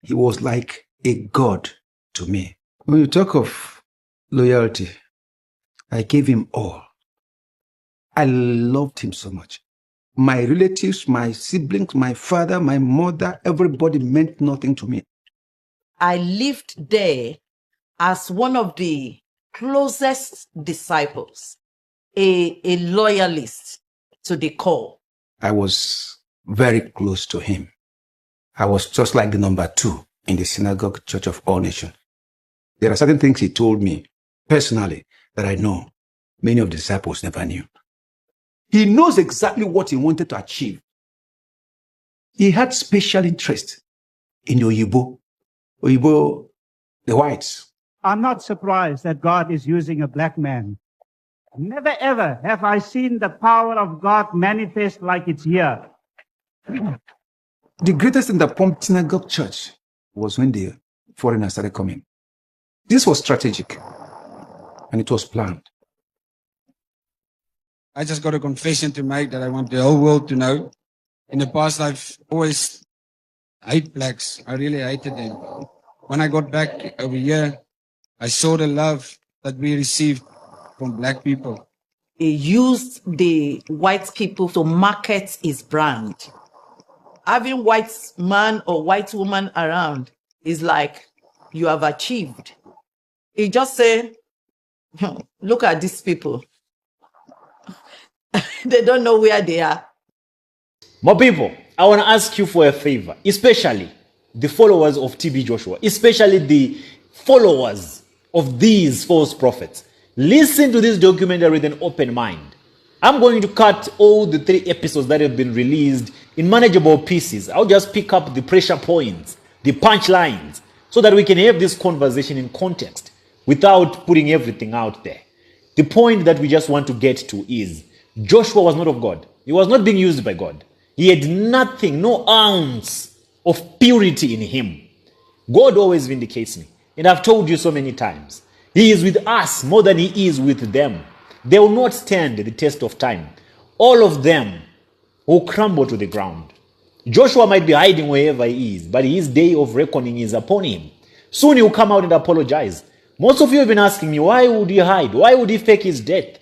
He was like a god to me. When you talk of loyalty, I gave him all. I loved him so much. My relatives, my siblings, my father, my mother, everybody meant nothing to me. I lived there as one of the closest disciples, a loyalist to the core. I was very close to him. I was just like the number 2 in the synagogue church of all nations. There are certain things he told me personally that I know many of the disciples never knew. He knows exactly what he wanted to achieve. He had special interest in the Oyibo, the whites. I'm not surprised that God is using a black man. Never ever have I seen the power of God manifest like it's here. The greatest in the Pomp Synagogue Church was when the foreigners started coming. This was strategic, and it was planned. I just got a confession to make that I want the whole world to know. In the past, I've always hated blacks. I really hated them. When I got back over here, I saw the love that we received from black people. He used the white people to market his brand. Having white man or white woman around is like you have achieved. He just said, look at these people. They don't know where they are. More people, I want to ask you for a favor, especially the followers of TB Joshua, especially the followers of these false prophets. Listen to this documentary with an open mind. I'm going to cut all the 3 episodes that have been released in manageable pieces. I'll just pick up the pressure points, the punchlines, so that we can have this conversation in context without putting everything out there. The point that we just want to get to is Joshua was not of God. He was not being used by God. He had nothing, no ounce of purity in him. God always vindicates me. And I've told you so many times, he is with us more than he is with them. They will not stand the test of time. All of them will crumble to the ground. Joshua might be hiding wherever he is, but his day of reckoning is upon him. Soon he will come out and apologize. Most of you have been asking me, why would he hide? Why would he fake his death?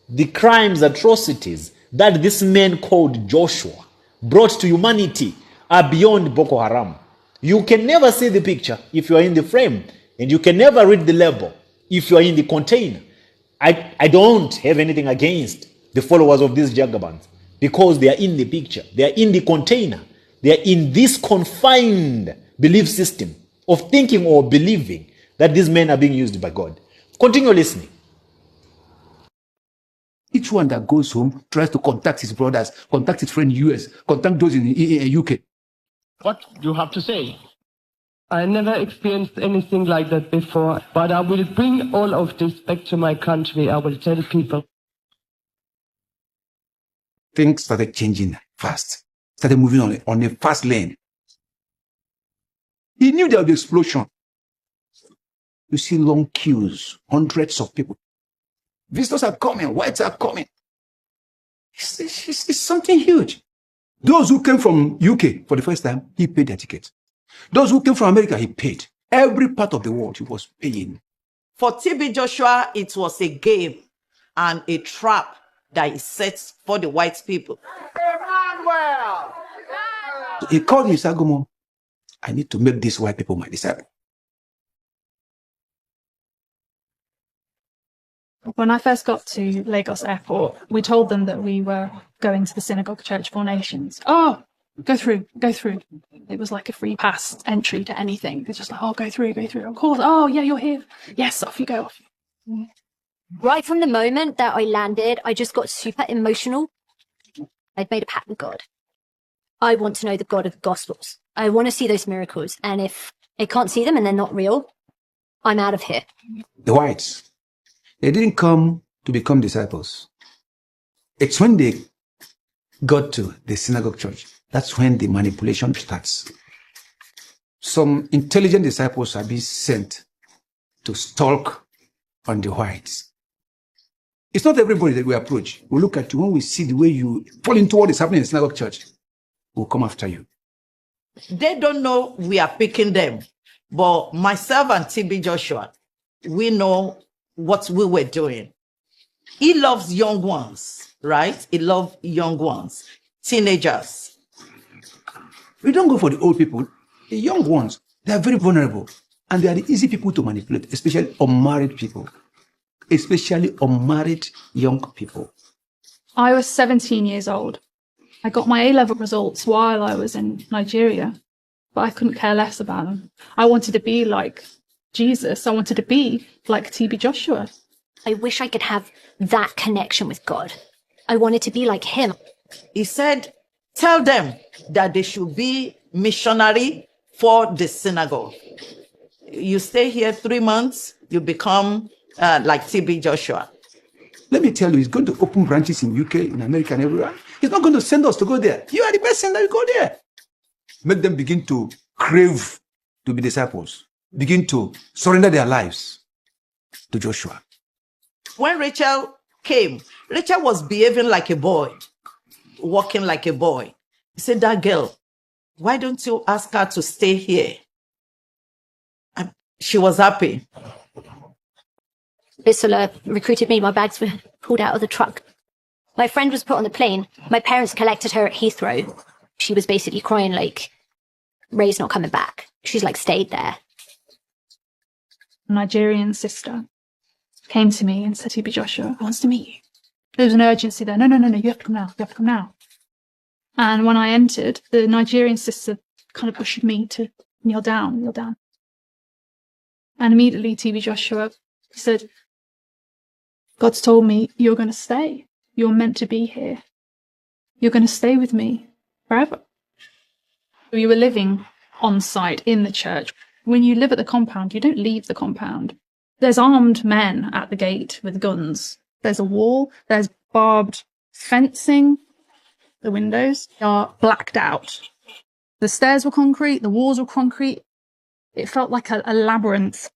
The crimes, atrocities that this man called Joshua brought to humanity are beyond Boko Haram. You can never see the picture if you are in the frame, and you can never read the label if you are in the container. I don't have anything against the followers of these Jagabans because they are in the picture, they are in the container, they are in this confined belief system of thinking or believing that these men are being used by God. Continue listening. Each one that goes home tries to contact his brothers, contact his friend US, contact those in UK. What do you have to say? I never experienced anything like that before, but I will bring all of this back to my country. I will tell people. Things started changing fast, started moving on a fast lane. He knew there would be an explosion. You see long queues, hundreds of people. Visitors are coming, whites are coming. It's something huge. Those who came from UK for the first time, he paid their ticket. Those who came from America, he paid. Every part of the world, he was paying. For TB Joshua, it was a game and a trap that he sets for the white people. So he called me, Sagomo, I need to make these white people my disciple. When I first got to Lagos Airport, we told them that we were going to the Synagogue Church of All Nations. Oh, go through. It was like a free pass entry to anything. They're just like, oh, go through. Of course. Oh, yeah, you're here. Yes, off you go. Right from the moment that I landed, I just got super emotional. I'd made a pact with God. I want to know the God of the Gospels. I want to see those miracles. And if I can't see them and they're not real, I'm out of here. The whites, they didn't come to become disciples. It's when they got to the synagogue church, that's when the manipulation starts. Some intelligent disciples are being sent to stalk on the whites. It's not everybody that we approach. We look at you, when we see the way you fall into what is happening in the synagogue church, we'll come after you. They don't know we are picking them. But myself and TB Joshua, we know what we were doing. He loves young ones, right? He loves young ones, teenagers. We don't go for the old people. The young ones, they are very vulnerable. And they are the easy people to manipulate, especially unmarried people. Especially unmarried young people. I was 17 years old. I got my A-level results while I was in Nigeria, but I couldn't care less about them. I wanted to be like Jesus. I wanted to be like TB Joshua. I wish I could have that connection with God. I wanted to be like him. He said, tell them that they should be missionary for the synagogue. You stay here 3 months, you become like TB Joshua. Let me tell you, he's going to open branches in UK, in America, and everywhere. He's not going to send us to go there. You are the best sender, you go there. Make them begin to crave to be disciples. Begin to surrender their lives to Joshua. When Rachel came, Rachel was behaving like a boy, walking like a boy. He said, that girl, why don't you ask her to stay here? And she was happy. Bisola recruited me. My bags were pulled out of the truck. My friend was put on the plane. My parents collected her at Heathrow. She was basically crying like, Ray's not coming back. She's like stayed there. A Nigerian sister came to me and said, TB Joshua wants to meet you. There was an urgency there. No, you have to come now. You have to come now. And when I entered, the Nigerian sister kind of pushed me to kneel down. And immediately TB Joshua said, God's told me you're going to stay. You're meant to be here. You're going to stay with me forever. We were living on site in the church. When you live at the compound, you don't leave the compound. There's armed men at the gate with guns. There's a wall. There's barbed fencing. The windows are blacked out. The stairs were concrete. The walls were concrete. It felt like a labyrinth.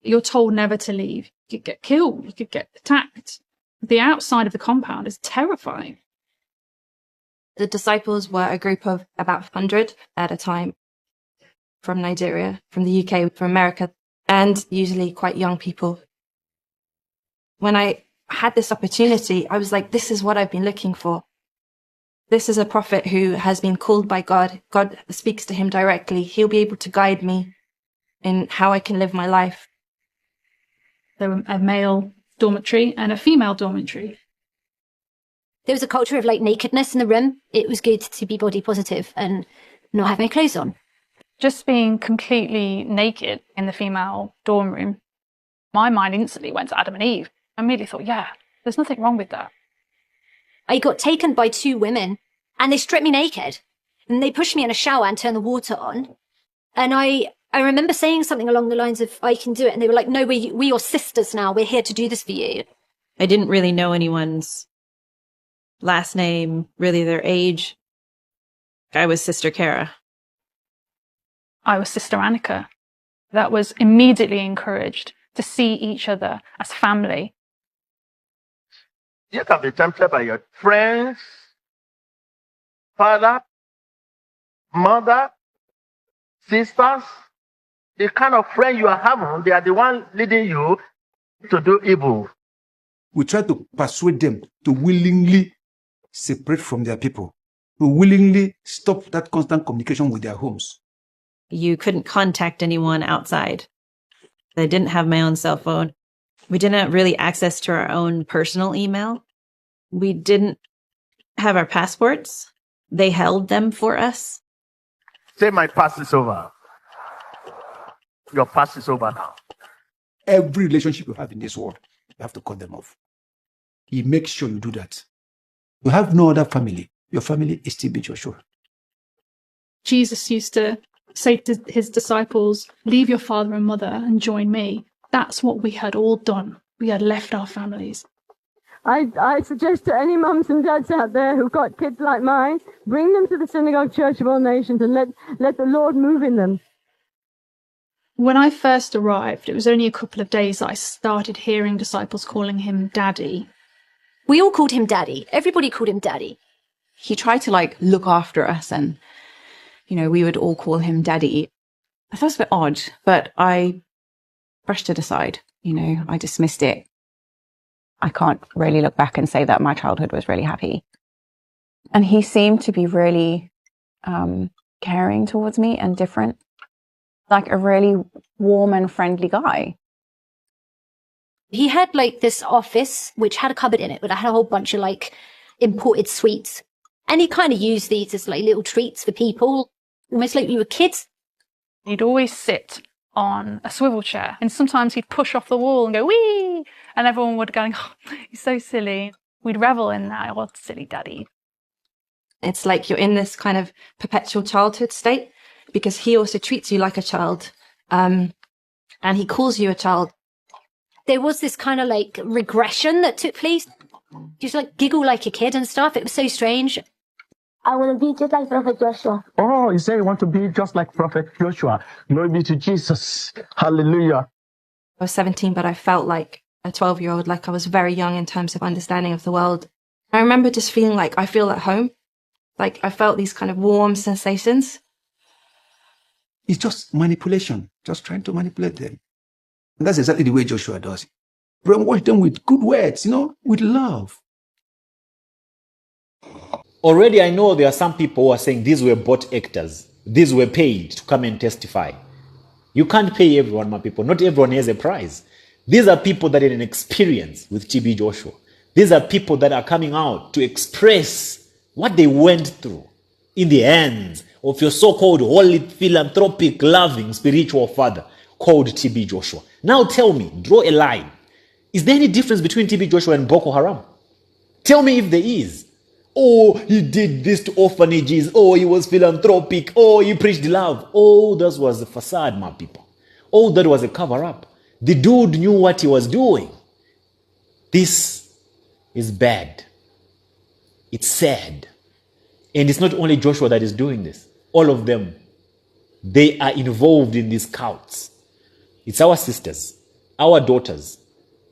You're told never to leave. You could get killed. You could get attacked. The outside of the compound is terrifying. The disciples were a group of about 100 at a time, from Nigeria, from the UK, from America, and usually quite young people. When I had this opportunity, I was like, this is what I've been looking for. This is a prophet who has been called by God. God speaks to him directly. He'll be able to guide me in how I can live my life. There were a male dormitory and a female dormitory. There was a culture of like nakedness in the room. It was good to be body positive and not have any clothes on. Just being completely naked in the female dorm room, my mind instantly went to Adam and Eve. I immediately thought, yeah, there's nothing wrong with that. I got taken by 2 women and they stripped me naked and they pushed me in a shower and turned the water on. And I remember saying something along the lines of, I can do it. And they were like, no, we're your sisters now. We're here to do this for you. I didn't really know anyone's last name, really their age. I was Sister Kara. I was Sister Annika. That was immediately encouraged to see each other as family. You can be tempted by your friends, father, mother, sisters. The kind of friend you are having, they are the one leading you to do evil. We try to persuade them to willingly separate from their people, to willingly stop that constant communication with their homes. You couldn't contact anyone outside. I didn't have my own cell phone. We didn't have really access to our own personal email. We didn't have our passports. They held them for us. Say my past is over. Your past is over now. Every relationship you have in this world, you have to cut them off. He makes sure you do that. You have no other family. Your family is TB Joshua. Jesus used to say to his disciples, leave your father and mother and join me. That's what we had all done. We had left our families. I suggest to any mums and dads out there who've got kids like mine, bring them to the Synagogue Church of All Nations and let the Lord move in them. When I first arrived, it was only a couple of days that I started hearing disciples calling him Daddy. We all called him Daddy. Everybody called him Daddy. He tried to like look after us and we would all call him Daddy. I thought it was a bit odd, but I brushed it aside. I dismissed it. I can't really look back and say that my childhood was really happy. And he seemed to be really caring towards me and different, like a really warm and friendly guy. He had like this office which had a cupboard in it, but I had a whole bunch of like imported sweets. And he kind of used these as like little treats for people, almost like we were kids. He'd always sit on a swivel chair, and sometimes he'd push off the wall and go, wee! And everyone would go, oh, he's so silly. We'd revel in that. Oh, silly Daddy. It's like you're in this kind of perpetual childhood state because he also treats you like a child. And he calls you a child. There was this kind of like regression that took place. Just like giggle like a kid and stuff. It was so strange. I want to be just like Prophet Joshua. Oh, you say you want to be just like Prophet Joshua. Glory be to Jesus. Hallelujah. I was 17, but I felt like a 12-year-old, like I was very young in terms of understanding of the world. I remember just feeling like I feel at home. Like I felt these kind of warm sensations. It's just manipulation, just trying to manipulate them. And that's exactly the way Joshua does it. Brainwash them with good words, with love. Already I know there are some people who are saying these were bought actors. These were paid to come and testify. You can't pay everyone, my people. Not everyone has a prize. These are people that had an experience with TB Joshua. These are people that are coming out to express what they went through in the hands of your so-called holy, philanthropic, loving, spiritual father called TB Joshua. Now tell me, draw a line. Is there any difference between TB Joshua and Boko Haram? Tell me if there is. Oh, he did this to orphanages. Oh, he was philanthropic. Oh, he preached love. Oh, that was a facade, my people. Oh, that was a cover-up. The dude knew what he was doing. This is bad. It's sad. And it's not only Joshua that is doing this. All of them, they are involved in these cults. It's our sisters, our daughters,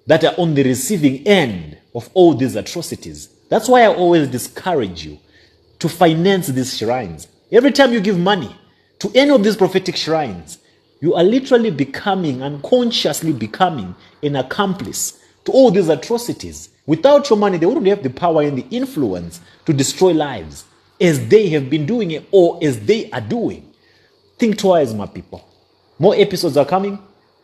that are on the receiving end of all these atrocities. That's why I always discourage you to finance these shrines. Every time you give money to any of these prophetic shrines, you are literally unconsciously becoming an accomplice to all these atrocities. Without your money, they wouldn't have the power and the influence to destroy lives as they have been doing it or as they are doing. Think twice, my people. More episodes are coming.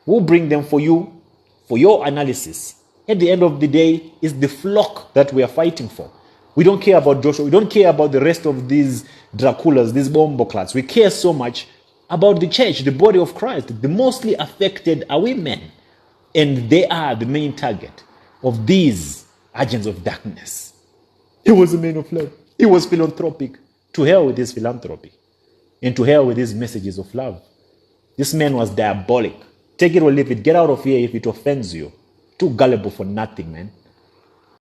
We'll bring them for you, for your analysis. At the end of the day, it's the flock that we are fighting for. We don't care about Joshua. We don't care about the rest of these Draculas, these bomboclats. We care so much about the church, the body of Christ. The mostly affected are women. And they are the main target of these agents of darkness. He was a man of love. He was philanthropic. To hell with his philanthropy. And to hell with his messages of love. This man was diabolic. Take it or leave it. Get out of here if it offends you. Too gullible for nothing, man.